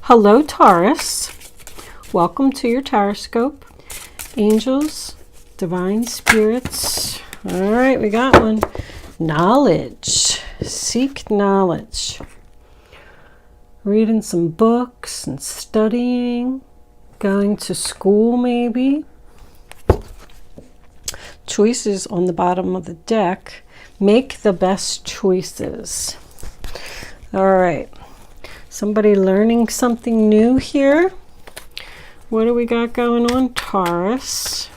Hello, Taurus. Welcome to your Tauroscope. Angels, divine spirits. All right, we got one. Knowledge. Seek knowledge. Reading some books and studying. Going to school, maybe. Choices on the bottom of the deck. Make the best choices. All right. Somebody learning something new here. What do we got going on, Taurus?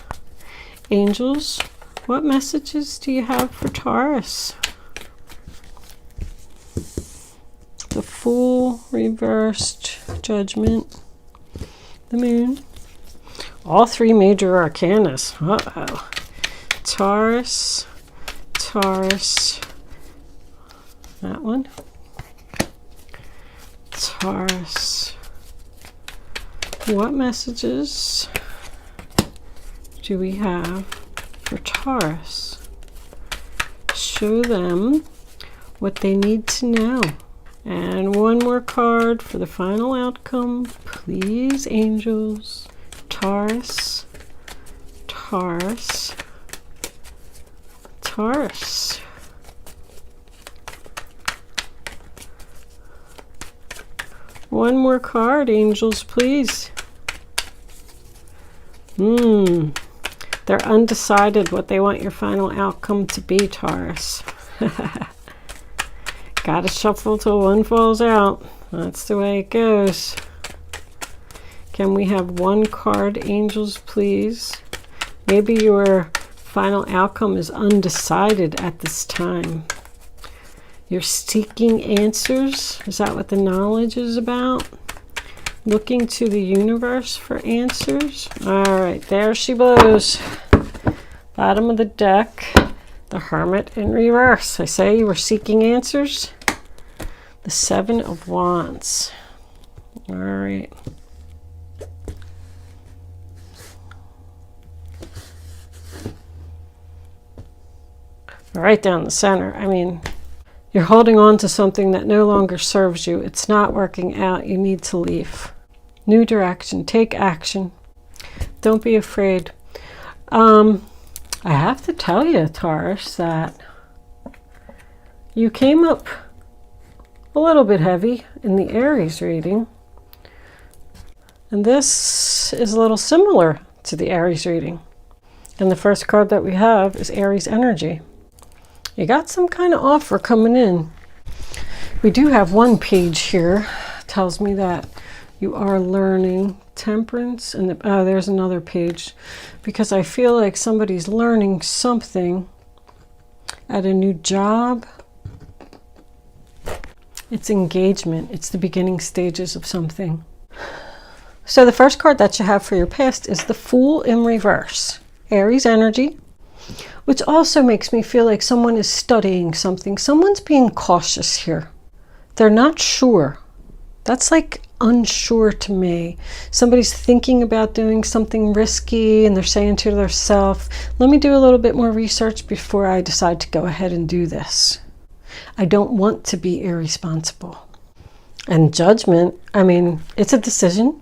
Angels, what messages do you have for Taurus? The Fool, reversed, Judgment, the Moon. All three major arcanas. Uh-oh. Taurus, Taurus, that one. Taurus. What messages do we have for Taurus? Show them what they need to know. And one more card for the final outcome. Please, angels. Taurus, Taurus, Taurus. One more card, angels, please. They're undecided what they want your final outcome to be, Taurus. Gotta shuffle till one falls out. That's the way it goes. Can we have one card, angels, please? Maybe your final outcome is undecided at this time. You're seeking answers. Is that what the knowledge is about? Looking to the universe for answers. All right, there she blows. Bottom of the deck, the Hermit in reverse. I say you were seeking answers. The Seven of Wands. All right. Right down the center. I mean, you're holding on to something that no longer serves you. It's not working out. You need to leave. New direction. Take action. Don't be afraid. I have to tell you, Taurus, that you came up a little bit heavy in the Aries reading. And this is a little similar to the Aries reading. And the first card that we have is Aries energy. You got some kind of offer coming in. We do have one page here. Tells me that you are learning temperance. And there's another page. Because I feel like somebody's learning something at a new job. It's engagement. It's the beginning stages of something. So the first card that you have for your past is the Fool in reverse. Aries energy. Which also makes me feel like someone is studying something. Someone's being cautious here. They're not sure. That's like unsure to me. Somebody's thinking about doing something risky and they're saying to themselves, let me do a little bit more research before I decide to go ahead and do this. I don't want to be irresponsible. And Judgment, I mean, it's a decision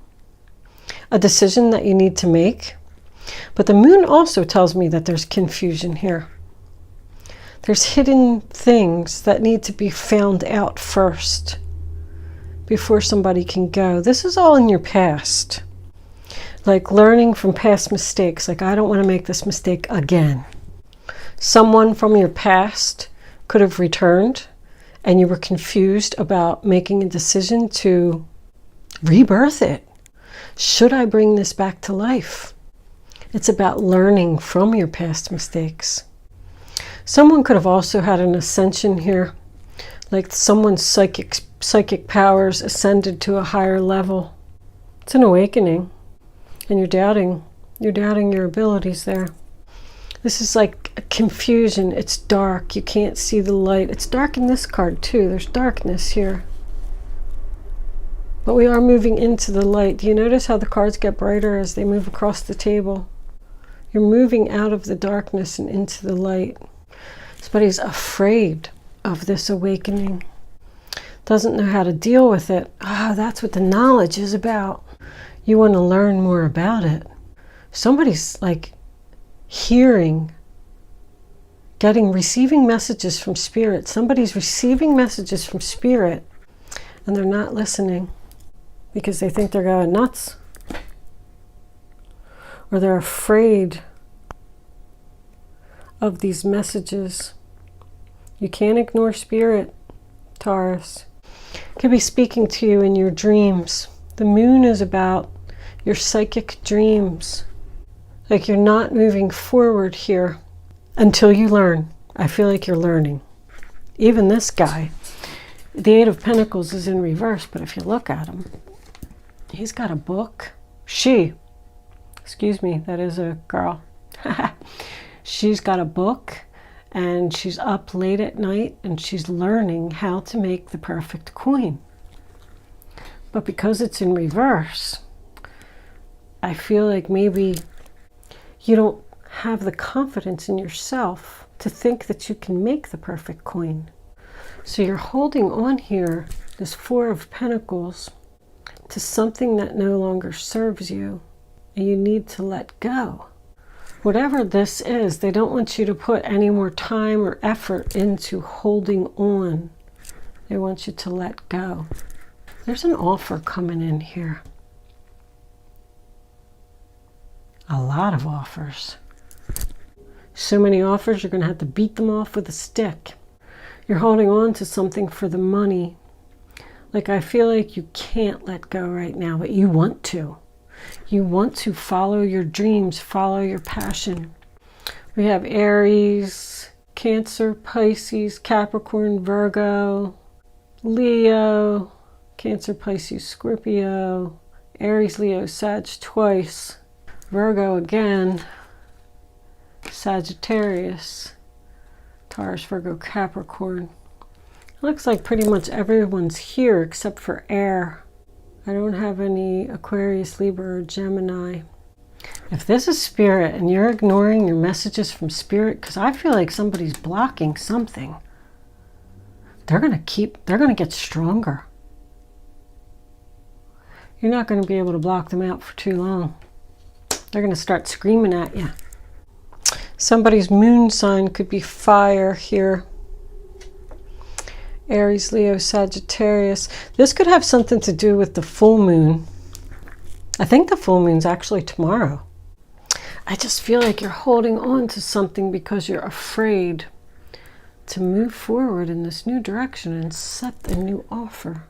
that you need to make. But the Moon also tells me that there's confusion here. There's hidden things that need to be found out first before somebody can go. This is all in your past. Like learning from past mistakes. Like, I don't want to make this mistake again. Someone from your past could have returned and you were confused about making a decision to rebirth it. Should I bring this back to life? It's about learning from your past mistakes. Someone could have also had an ascension here, like someone's psychic powers ascended to a higher level. It's an awakening, and you're doubting your abilities there. This is like a confusion. It's dark. You can't see the light. It's dark in this card too. There's darkness here. But we are moving into the light. Do you notice how the cards get brighter as they move across the table? You're moving out of the darkness and into the light. Somebody's afraid of this awakening. doesn't know how to deal with it. That's what the knowledge is about. You want to learn more about it. Somebody's like hearing, receiving messages from spirit. Somebody's receiving messages from spirit and they're not listening because they think they're going nuts, or they're afraid of these messages. You can't ignore spirit, Taurus. It could be speaking to you in your dreams. The moon is about your psychic dreams. Like you're not moving forward here until you learn. I feel like you're learning. Even this guy, the Eight of Pentacles is in reverse, but if you look at him, he's got a book. Excuse me, that is a girl. She's got a book and she's up late at night and she's learning how to make the perfect coin. But because it's in reverse, I feel like maybe you don't have the confidence in yourself to think that you can make the perfect coin. So you're holding on here, this Four of Pentacles, to something that no longer serves you, and you need to let go. Whatever this is, they don't want you to put any more time or effort into holding on. They want you to let go. There's an offer coming in here. A lot of offers. So many offers, you're going to have to beat them off with a stick. You're holding on to something for the money. Like I feel like you can't let go right now, but you want to. You want to follow your dreams, follow your passion. We have Aries, Cancer, Pisces, Capricorn, Virgo, Leo, Cancer, Pisces, Scorpio, Aries, Leo, Sag twice, Virgo again, Sagittarius, Taurus, Virgo, Capricorn. It looks like pretty much everyone's here except for air. I don't have any Aquarius, Libra, or Gemini. If this is spirit and you're ignoring your messages from spirit, because I feel like somebody's blocking something, they're going to get stronger. You're not going to be able to block them out for too long. They're going to start screaming at you. Somebody's moon sign could be fire here. Aries, Leo, Sagittarius. This could have something to do with the full moon. I think the full moon's actually tomorrow. I just feel like you're holding on to something because you're afraid to move forward in this new direction and set a new offer.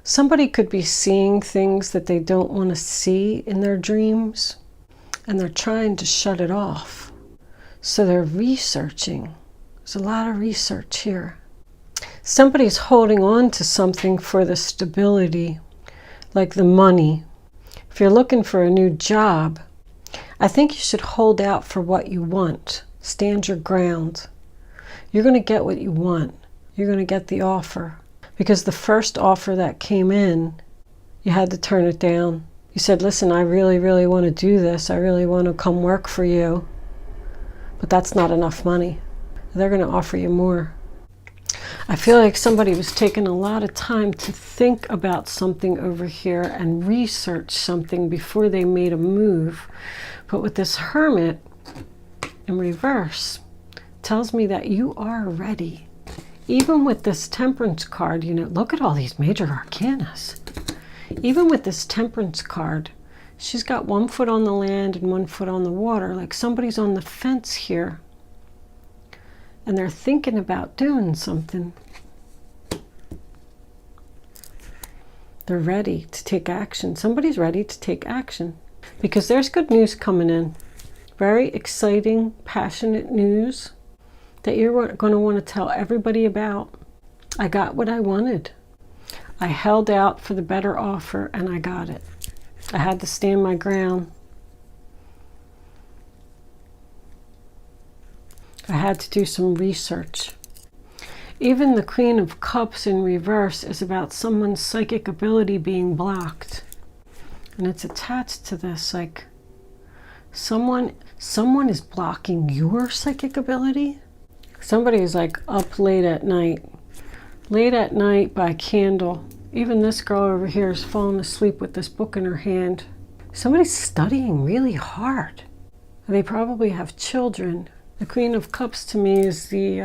Somebody could be seeing things that they don't want to see in their dreams, and they're trying to shut it off. So they're researching. There's a lot of research here. Somebody's holding on to something for the stability, like the money. If you're looking for a new job, I think you should hold out for what you want. Stand your ground. You're going to get what you want. You're going to get the offer. Because the first offer that came in, you had to turn it down. You said, listen, I really, really want to do this. I really want to come work for you. But that's not enough money. They're going to offer you more. I feel like somebody was taking a lot of time to think about something over here and research something before they made a move. But with this Hermit in reverse, tells me that you are ready. Even with this Temperance card, you know, look at all these major arcanas. Even with this Temperance card, she's got 1 foot on the land and 1 foot on the water. Like somebody's on the fence here. And they're thinking about doing something. They're ready to take action. Somebody's ready to take action. Because there's good news coming in. Very exciting, passionate news that you're going to want to tell everybody about. I got what I wanted. I held out for the better offer and I got it. I had to stand my ground. I had to do some research. Even the Queen of Cups in reverse is about someone's psychic ability being blocked. And it's attached to this, like someone is blocking your psychic ability. Somebody is like up late at night late at night by candle. Even this girl over here is falling asleep with this book in her hand. Somebody's studying really hard. They probably have children. The Queen of Cups to me is the,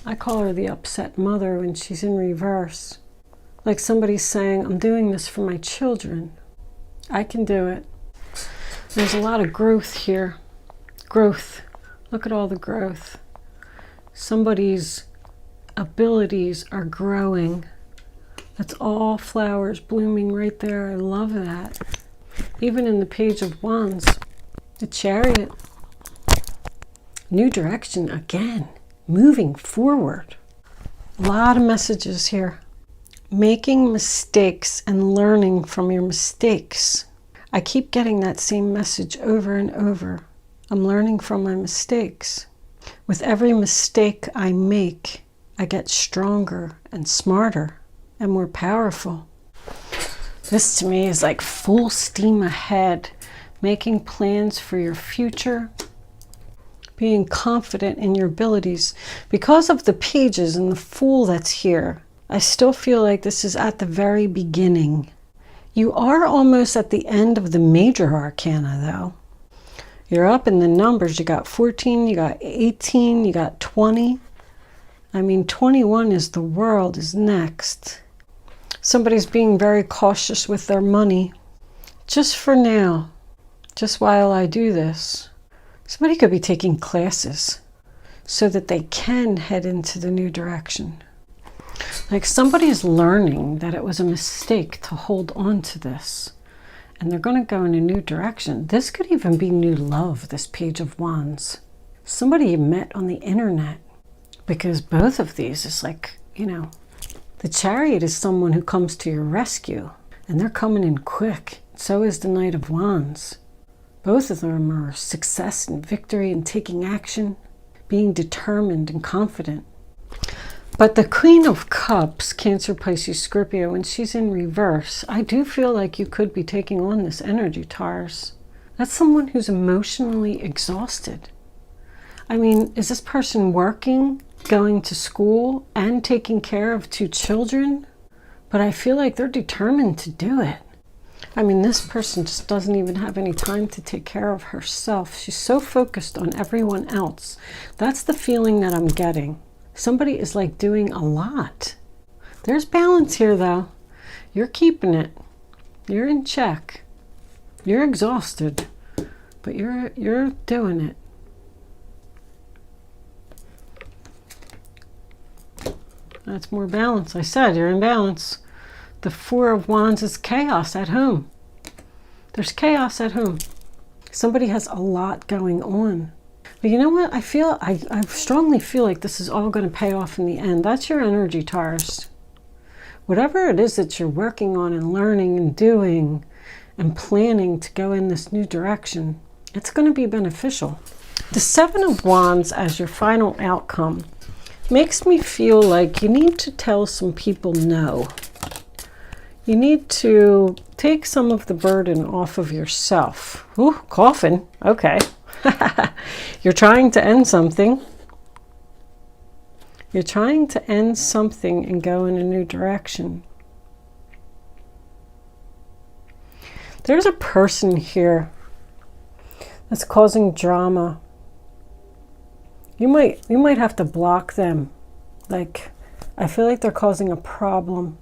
I call her the upset mother when she's in reverse. Like somebody's saying, I'm doing this for my children. I can do it. There's a lot of growth here. Growth. Look at all the growth. Somebody's abilities are growing. That's all flowers blooming right there. I love that. Even in the Page of Wands, the Chariot. New direction again. Moving forward. A lot of messages here. Making mistakes and learning from your mistakes. I keep getting that same message over and over. I'm learning from my mistakes. With every mistake I make, I get stronger and smarter and more powerful. This to me is like full steam ahead, making plans for your future, being confident in your abilities. Because of the pages and the Fool that's here, I still feel like this is at the very beginning. You are almost at the end of the major arcana though. You're up in the numbers. You got 14, you got 18, you got 20. I mean, 21 is the World is next. Somebody's being very cautious with their money. Just for now, just while I do this. Somebody could be taking classes so that they can head into the new direction. Like somebody's learning that it was a mistake to hold on to this. And they're going to go in a new direction. This could even be new love, this Page of Wands. Somebody you met on the internet. Because both of these is like, you know, the Chariot is someone who comes to your rescue. And they're coming in quick. So is the Knight of Wands. Both of them are success and victory and taking action. Being determined and confident. But the Queen of Cups, Cancer, Pisces, Scorpio, when she's in reverse, I do feel like you could be taking on this energy, Taurus. That's someone who's emotionally exhausted. I mean, is this person working, going to school, and taking care of 2 children? But I feel like they're determined to do it. I mean, this person just doesn't even have any time to take care of herself. She's so focused on everyone else. That's the feeling that I'm getting. Somebody is like doing a lot. There's balance here though. You're keeping it. You're in check. You're exhausted, but you're doing it. That's more balance. I said you're in balance. The Four of Wands is chaos at home. There's chaos at home. Somebody has a lot going on. But you know what? I strongly feel like this is all going to pay off in the end. That's your energy, Taurus. Whatever it is that you're working on and learning and doing and planning to go in this new direction, it's going to be beneficial. The Seven of Wands as your final outcome makes me feel like you need to tell some people no. You need to take some of the burden off of yourself. Ooh, coughing. Okay. You're trying to end something. You're trying to end something and go in a new direction. There's a person here that's causing drama. You might have to block them. Like, I feel like they're causing a problem.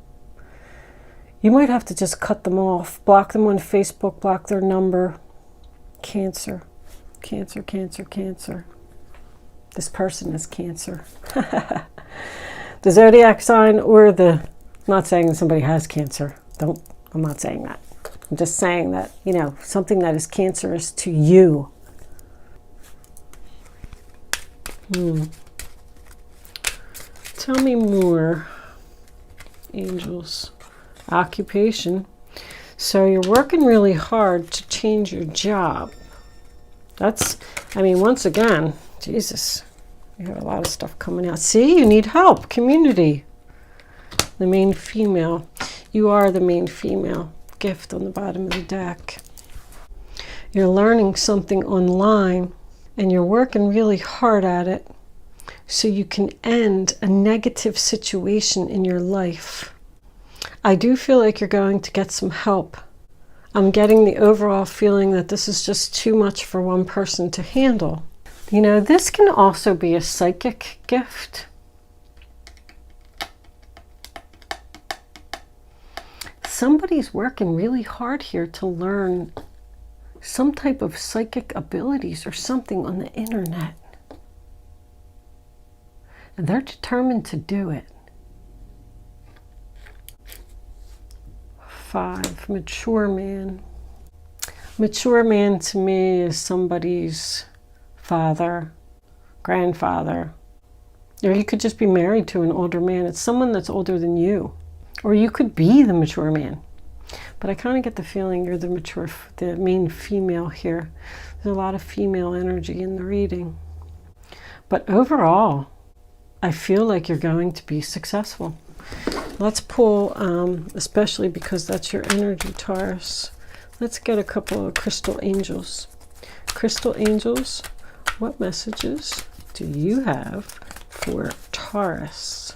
You might have to just cut them off. Block them on Facebook, block their number. Cancer. Cancer, Cancer, Cancer. This person is Cancer. The zodiac sign or the... I'm not saying that somebody has cancer. I'm not saying that. I'm just saying that, you know, something that is cancerous to you. Tell me more, angels. Occupation. So you're working really hard to change your job. That's, I mean, once again, Jesus, you have a lot of stuff coming out. See, you need help. Community. The main female. You are the main female. Gift on the bottom of the deck. You're learning something online and you're working really hard at it. so you can end a negative situation in your life. I do feel like you're going to get some help. I'm getting the overall feeling that this is just too much for one person to handle. You know, this can also be a psychic gift. Somebody's working really hard here to learn some type of psychic abilities or something on the internet. And they're determined to do it. 5, mature man. Mature man to me is somebody's father, grandfather, or you could just be married to an older man. It's someone that's older than you, or you could be the mature man. But I kind of get the feeling you're the main female here. There's a lot of female energy in the reading. But overall, I feel like you're going to be successful. Let's pull, especially because that's your energy, Taurus. Let's get a couple of crystal angels. Crystal angels, what messages do you have for Taurus?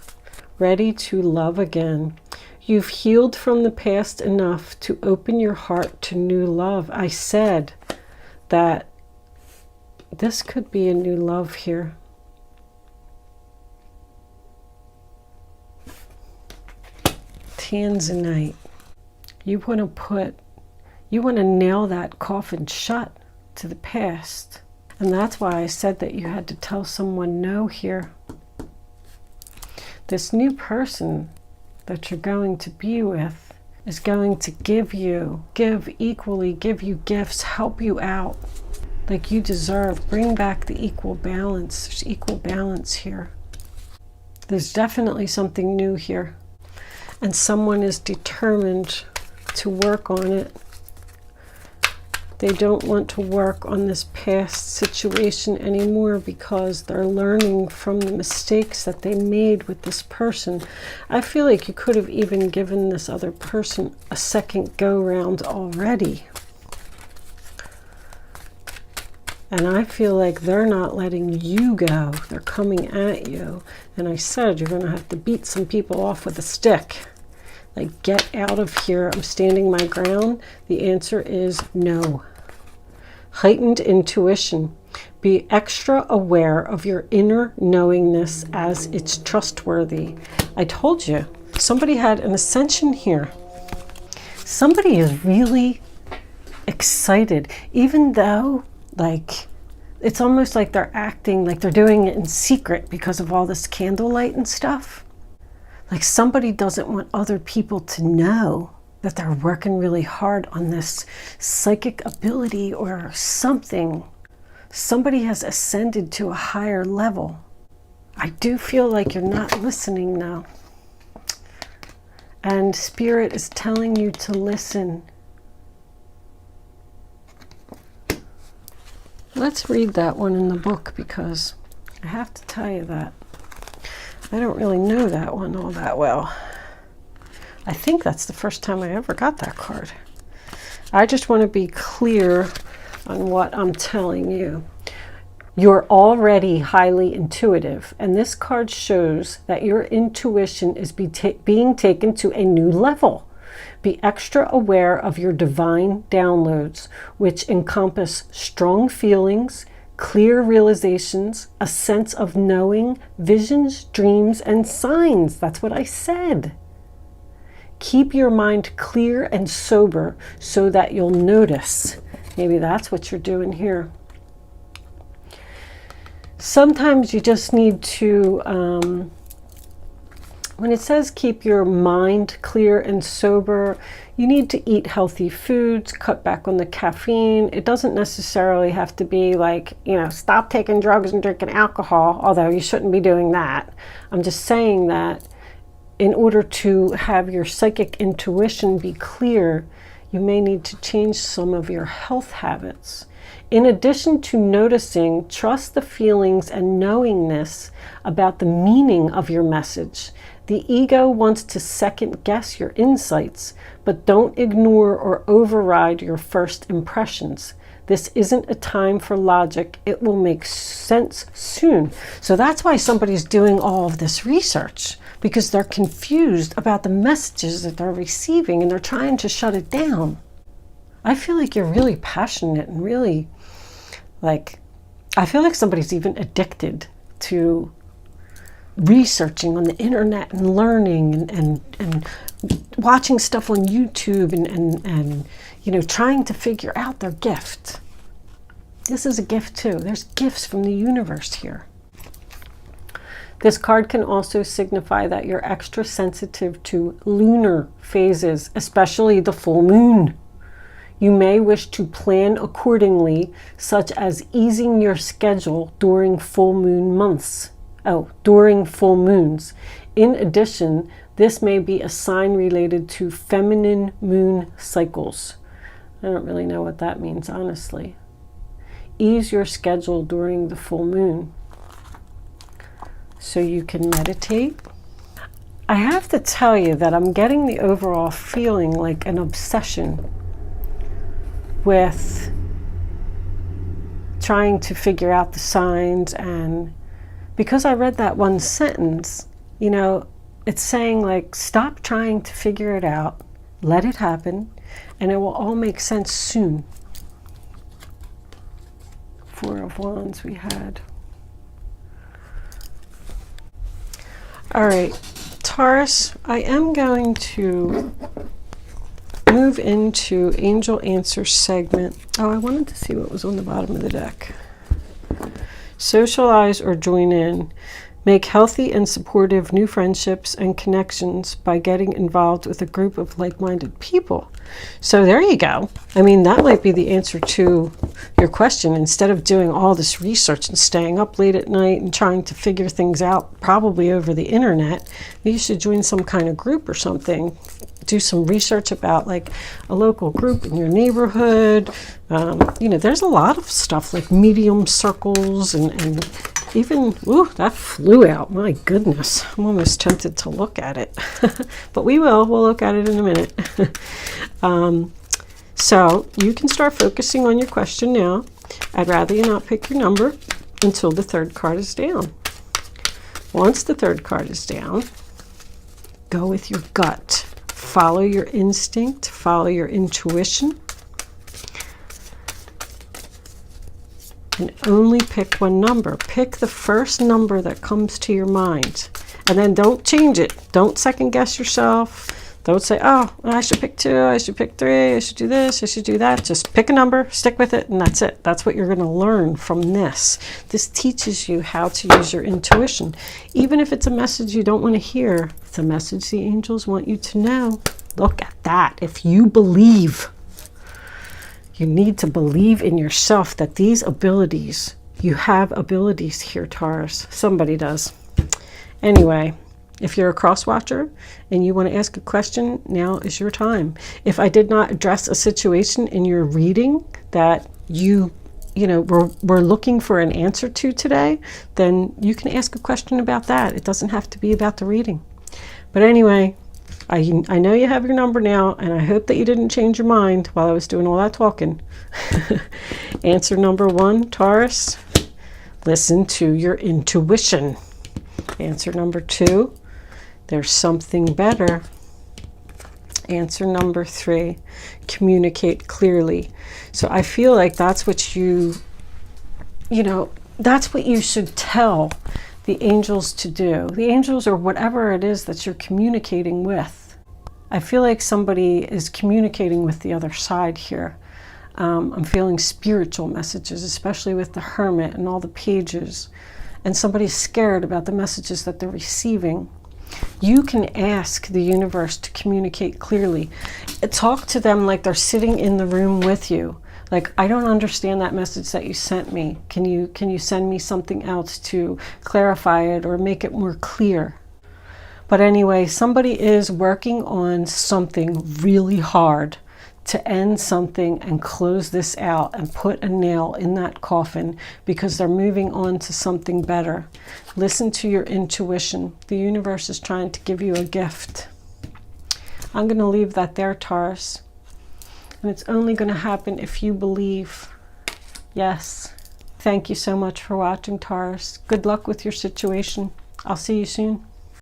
Ready to love again. You've healed from the past enough to open your heart to new love. I said that this could be a new love here. Tanzanite. You want to nail that coffin shut to the past. And that's why I said that you had to tell someone no here. This new person that you're going to be with is going to give you gifts, help you out like you deserve. Bring back the equal balance. There's equal balance here. There's definitely something new here. And someone is determined to work on it. They don't want to work on this past situation anymore because they're learning from the mistakes that they made with this person. I feel like you could have even given this other person a second go-round already. And I feel like they're not letting you go. They're coming at you. And I said you're going to have to beat some people off with a stick. Like, get out of here. I'm standing my ground. The answer is no. Heightened intuition. Be extra aware of your inner knowingness as it's trustworthy. I told you, somebody had an ascension here. Somebody is really excited, even though, like, it's almost like they're acting like they're doing it in secret because of all this candlelight and stuff. Like somebody doesn't want other people to know that they're working really hard on this psychic ability or something. Somebody has ascended to a higher level. I do feel like you're not listening now. And Spirit is telling you to listen. Let's read that one in the book because I have to tell you that I don't really know that one all that well. I think that's the first time I ever got that card. I just want to be clear on what I'm telling you. You're already highly intuitive, and this card shows that your intuition is being taken to a new level. Be extra aware of your divine downloads, which encompass strong feelings, clear realizations, a sense of knowing, visions, dreams, and signs. That's what I said. Keep your mind clear and sober so that you'll notice. Maybe that's what you're doing here. Sometimes you just need to, when it says keep your mind clear and sober, you need to eat healthy foods, cut back on the caffeine. It doesn't necessarily have to be like, you know, stop taking drugs and drinking alcohol, although you shouldn't be doing that. I'm just saying that in order to have your psychic intuition be clear, you may need to change some of your health habits. In addition to noticing, trust the feelings and knowingness about the meaning of your message. The ego wants to second guess your insights, but don't ignore or override your first impressions. This isn't a time for logic. It will make sense soon. So that's why somebody's doing all of this research, because they're confused about the messages that they're receiving and they're trying to shut it down. I feel like you're really passionate and really, like, I feel like somebody's even addicted to researching on the internet and learning and watching stuff on YouTube and you know, trying to figure out their gift. This is a gift too. There's gifts from the universe here. This card can also signify that you're extra sensitive to lunar phases, especially the full moon. You may wish to plan accordingly, such as easing your schedule during full moon months. During full moons. In addition, this may be a sign related to feminine moon cycles. I don't really know what that means, honestly. Ease your schedule during the full moon so you can meditate. I have to tell you that I'm getting the overall feeling like an obsession with trying to figure out the signs, and because I read that one sentence, you know, it's saying like, stop trying to figure it out, let it happen, and it will all make sense soon. Four of Wands we had. All right, Taurus, I am going to move into Angel Answer segment. I wanted to see what was on the bottom of the deck. Socialize or join in. Make healthy and supportive new friendships and connections by getting involved with a group of like-minded people. So there you go. I mean, that might be the answer to your question. Instead of doing all this research and staying up late at night and trying to figure things out, probably over the internet, you should join some kind of group or something. Do some research about like a local group in your neighborhood. You know, there's a lot of stuff like medium circles and even, ooh, that flew out. My goodness, I'm almost tempted to look at it. But we'll look at it in a minute. So you can start focusing on your question now. I'd rather you not pick your number until the third card is down. Once the third card is down, go with your gut. Follow your instinct, follow your intuition, and only pick one number. Pick the first number that comes to your mind, and then don't change it. Don't second guess yourself. Don't say, oh, I should pick 2, I should pick 3, I should do this, I should do that. Just pick a number, stick with it, and that's it. That's what you're going to learn from this. This teaches you how to use your intuition. Even if it's a message you don't want to hear, it's a message the angels want you to know. Look at that. If you believe, you need to believe in yourself that these abilities, you have abilities here, Taurus. Somebody does. Anyway, if you're a cross watcher and you want to ask a question, now is your time. If I did not address a situation in your reading that you know, we're looking for an answer to today, then you can ask a question about that. It doesn't have to be about the reading. But anyway, I know you have your number now, and I hope that you didn't change your mind while I was doing all that talking. Answer number 1, Taurus, listen to your intuition. Answer number 2, there's something better. Answer number 3, communicate clearly. So I feel like that's what you know, that's what you should tell the angels to do. The angels, or whatever it is that you're communicating with. I feel like somebody is communicating with the other side here. I'm feeling spiritual messages, especially with the Hermit and all the pages. And somebody's scared about the messages that they're receiving. You can ask the universe to communicate clearly. Talk to them like they're sitting in the room with you. Like, I don't understand that message that you sent me. Can you send me something else to clarify it or make it more clear? But anyway, somebody is working on something really hard to end something and close this out and put a nail in that coffin, because they're moving on to something better. Listen to your intuition. The universe is trying to give you a gift. I'm going to leave that there, Taurus. And it's only going to happen if you believe. Yes. Thank you so much for watching, Taurus. Good luck with your situation. I'll see you soon.